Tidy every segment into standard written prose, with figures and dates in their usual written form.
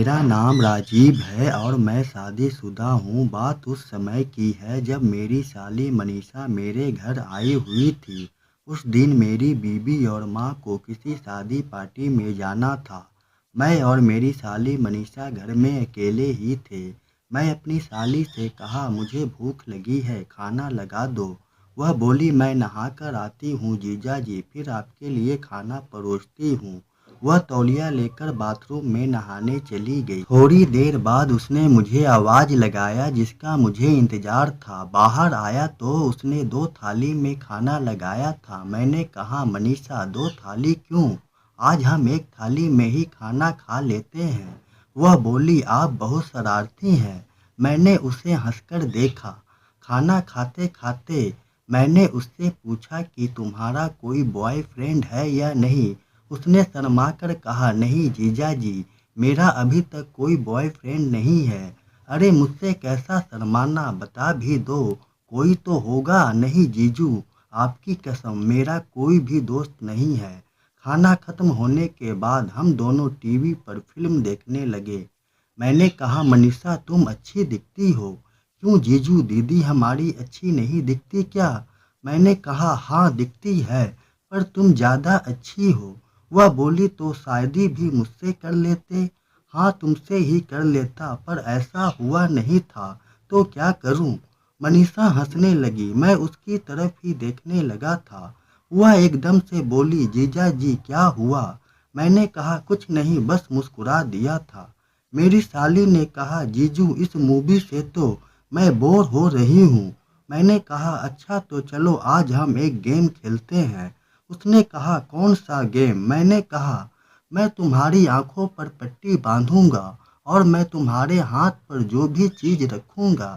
मेरा नाम राजीव है और मैं शादीशुदा हूँ। बात उस समय की है जब मेरी साली मनीषा मेरे घर आई हुई थी। उस दिन मेरी बीवी और माँ को किसी शादी पार्टी में जाना था। मैं और मेरी साली मनीषा घर में अकेले ही थे। मैं अपनी साली से कहा, मुझे भूख लगी है, खाना लगा दो। वह बोली, मैं नहा कर आती हूँ जीजा जी, फिर आपके लिए खाना परोसती हूँ। वह तौलिया लेकर बाथरूम में नहाने चली गई। थोड़ी देर बाद उसने मुझे आवाज लगाया, जिसका मुझे इंतजार था। बाहर आया तो उसने 2 थाली में खाना लगाया था। मैंने कहा, मनीषा 2 थाली क्यों? आज हम 1 थाली में ही खाना खा लेते हैं। वह बोली, आप बहुत शरारती हैं। मैंने उसे हंसकर देखा। खाना खाते खाते मैंने उससे पूछा कि तुम्हारा कोई बॉयफ्रेंड है या नहीं। उसने शर्मा कर कहा, नहीं जीजा जी, मेरा अभी तक कोई बॉयफ्रेंड नहीं है। अरे मुझसे कैसा शर्माना, बता भी दो, कोई तो होगा। नहीं जीजू, आपकी कसम, मेरा कोई भी दोस्त नहीं है। खाना खत्म होने के बाद हम दोनों टीवी पर फिल्म देखने लगे। मैंने कहा, मनीषा तुम अच्छी दिखती हो। क्यों जीजू, दीदी हमारी अच्छी नहीं दिखती क्या? मैंने कहा, हाँ दिखती है, पर तुम ज़्यादा अच्छी हो। वह बोली, तो शादी भी मुझसे कर लेते। हाँ तुमसे ही कर लेता, पर ऐसा हुआ नहीं था, तो क्या करूं? मनीषा हंसने लगी। मैं उसकी तरफ ही देखने लगा था। वह एकदम से बोली, जीजा जी क्या हुआ? मैंने कहा, कुछ नहीं, बस मुस्कुरा दिया था। मेरी साली ने कहा, जीजू इस मूवी से तो मैं बोर हो रही हूँ। मैंने कहा, अच्छा तो चलो आज हम एक गेम खेलते हैं। उसने कहा, कौन सा गेम? मैंने कहा, मैं तुम्हारी आंखों पर पट्टी बांधूंगा और मैं तुम्हारे हाथ पर जो भी चीज रखूंगा,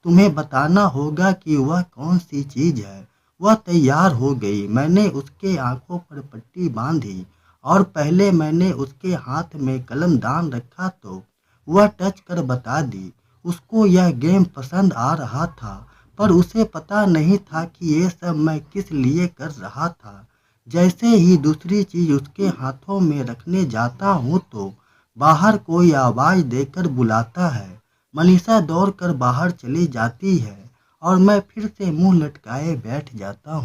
तुम्हें बताना होगा कि वह कौन सी चीज है। वह तैयार हो गई। मैंने उसके आंखों पर पट्टी बांधी और पहले मैंने उसके हाथ में कलम दान रखा तो वह टच कर बता दी। उसको यह गेम पसंद आ रहा था, पर उसे पता नहीं था कि ये सब मैं किस लिए कर रहा था। जैसे ही दूसरी चीज उसके हाथों में रखने जाता हूँ तो बाहर कोई आवाज देकर बुलाता है। मनीषा दौड़कर बाहर चली जाती है और मैं फिर से मुंह लटकाए बैठ जाता हूँ।